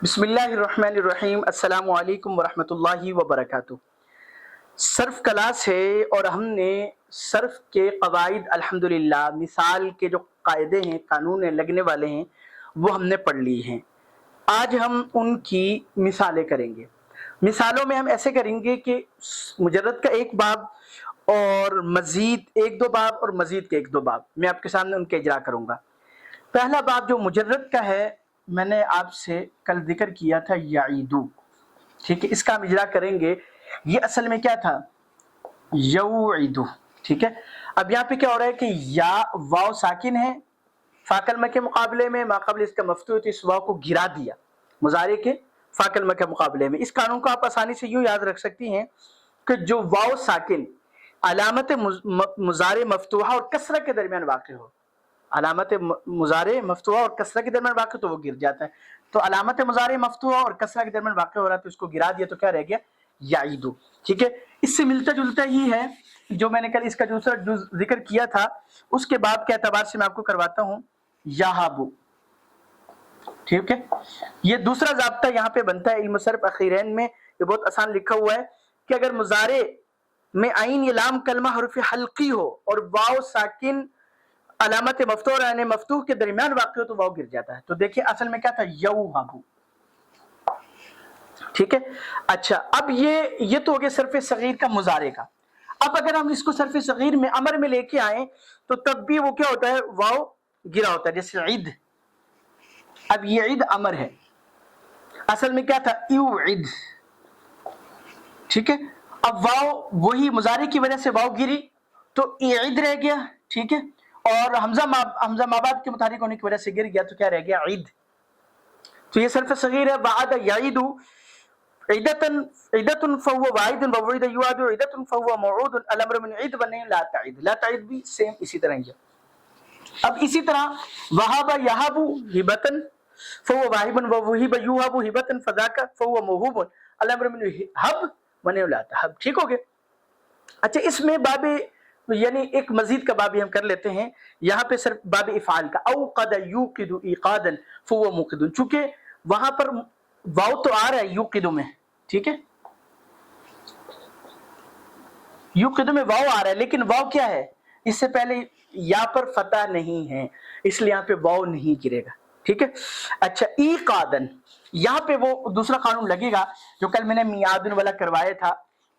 بسم اللہ الرحمن الرحیم۔ السلام علیکم ورحمۃ اللہ وبرکاتہ۔ صرف کلاس ہے اور ہم نے صرف کے قواعد الحمدللہ مثال کے جو قاعدے ہیں، قانون لگنے والے ہیں، وہ ہم نے پڑھ لی ہیں۔ آج ہم ان کی مثالیں کریں گے۔ مثالوں میں ہم ایسے کریں گے کہ مجرد کا ایک باب اور مزید ایک دو باب اور مزید کے ایک دو باب میں آپ کے سامنے ان کے اجرا کروں گا۔ پہلا باب جو مجرد کا ہے، میں نے آپ سے کل ذکر کیا تھا یعیدو، ٹھیک ہے، اس کا ہم اجرا کریں گے۔ یہ اصل میں کیا تھا؟ یوعدو، ٹھیک ہے۔ اب یہاں پہ کیا ہو رہا ہے کہ یا واو ساکن ہے، فا کلمہ کے مقابلے میں ما قبل اس کا مفتوح، تو اس واو کو گرا دیا مضارع کے فا کلمہ کے مقابلے میں۔ اس قانون کو آپ آسانی سے یوں یاد رکھ سکتی ہیں کہ جو واو ساکن علامت مضارع مفتوحہ اور کسرہ کے درمیان واقع ہو، علامت مضارع مفتوحہ اور کسرہ کے درمیان واقع تو وہ گر جاتا ہے۔ تو علامت مضارع مفتوحہ اور کسرہ کے درمیان واقع ہو رہا ہے تو اس کو گرا دیا، تو کیا رہ گیا؟ یعیدو، ٹھیک ہے۔ اس سے ملتا جلتا ہی ہے جو میں نے کل اس کا دوسرا جز ذکر کیا تھا، اس کے باب کے اعتبار سے میں آپ کو کرواتا ہوں یہابو، ٹھیک ہے۔ یہ دوسرا ضابطہ یہاں پہ بنتا ہے علم صرف اخیرین میں، یہ بہت آسان لکھا ہوا ہے کہ اگر مضارع میں عین یا لام کلمہ حرف حلقی ہو اور واو ساکن علامت مفتوح یعنی مفتوح کے درمیان واقع ہو تو واو گر جاتا ہے۔ تو دیکھیں اصل میں کیا تھا؟ یوہبو، ٹھیک ہے۔ اچھا، اب یہ تو ہو گیا صرف صغیر کا مضارع کا۔ اب اگر ہم اس کو صرف صغیر میں امر میں لے کے آئیں تو تب بھی وہ کیا ہوتا ہے؟ واو گرا ہوتا ہے، جیسے عید۔ اب یہ عید امر ہے، اصل میں کیا تھا؟ یوعد، ٹھیک ہے۔ اب واو وہی مضارع کی وجہ سے واو گری تو عید رہ گیا، ٹھیک ہے، اور حمزہ مابعد کے متحرک ہونے کی وجہ سے گر گیا تو کیا رہ گیا؟ عید۔ تو یہ صرف صغیر ہے۔ وعد یعید عیدۃ فهو واحد ووعد یوعد عیدۃ فهو موعود الامر من عید والنهی لا تعید۔ لا تعید بھی سیم اسی طرح ہی ہے۔ اب اسی طرح وہب یہب ہبۃ فهو واہب ووہب یوہب ہبۃ فذاک فهو موہوب الامر من ہب والنهی لا تہب، ٹھیک ہو گیا۔ اچھا، اس میں باب یعنی ایک مزید کا باب ہم کر لیتے ہیں یہاں پہ صرف باب افعال کا۔ اوقد یوقد ایقادا فهو موقد، چونکہ وہاں پر واو تو آ رہا ہے یوقد میں، ٹھیک ہے، یوقد میں واو آ رہا ہے، لیکن واو کیا ہے؟ اس سے پہلے یا پر فتح نہیں ہے، اس لیے یہاں پہ واو نہیں گرے گا، ٹھیک ہے۔ اچھا، ایقادن، یہاں پہ وہ دوسرا قانون لگے گا جو کل میں نے میعادن والا کروایا تھا،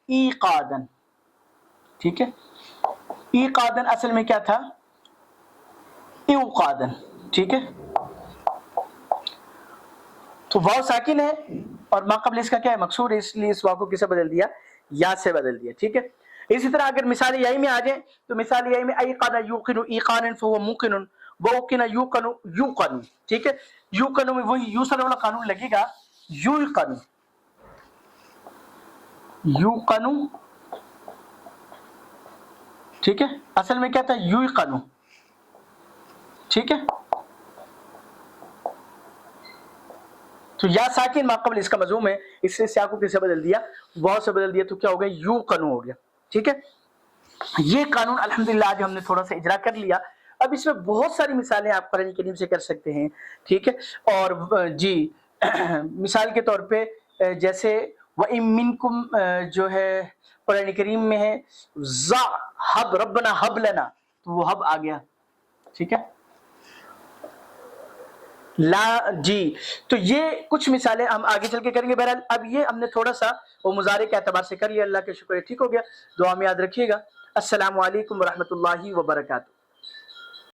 ایقادن، ٹھیک ہے۔ ایقادن اصل میں کیا تھا؟ ایوقادن، ٹھیک ہے۔ تو واو ساکن ہے اور ما قبل اس کا کیا ہے؟ مکسور ہے، اس لیے اس واو کو کسے بدل دیا؟ یا سے بدل دیا، ٹھیک ہے۔ اسی طرح اگر مثال یائی میں آ جائیں تو مثال یائی میں ایقن یوقن ایقانا فهو موقن ووقن یوقن یوقن، ٹھیک ہے۔ یوقن میں وہی یوصل والا قانون لگے گا، یوقن یوقن، ٹھیک ہے۔ اصل میں کیا تھا؟ یوقن، ٹھیک ہے۔ تو یا ساکن ما قبل اس کا مضموم ہے، اس سے سیاق کو کس سے بدل دیا؟ واو سے بدل دیا، تو کیا ہو گیا؟ یوقن ہو گیا، ٹھیک ہے۔ یہ قانون الحمدللہ آج ہم نے تھوڑا سا اجرا کر لیا۔ اب اس میں بہت ساری مثالیں آپ قرآن کریم سے کر سکتے ہیں، ٹھیک ہے۔ اور جی مثال کے طور پہ جیسے وَإِن مِّنكُمْ جو ہے قرآن کریم میں ہے حب ربنا حب لنا، تو وہ حب آ گیا، ٹھیک ہے۔ لا جی، تو یہ کچھ مثالیں ہم آگے چل کے کریں گے۔ بہرحال اب یہ ہم نے تھوڑا سا وہ مضارع کے اعتبار سے کر لیا، اللہ کے شکر ہے، ٹھیک ہو گیا۔ دعا میں یاد رکھیے گا۔ السلام علیکم ورحمۃ اللہ وبرکاتہ۔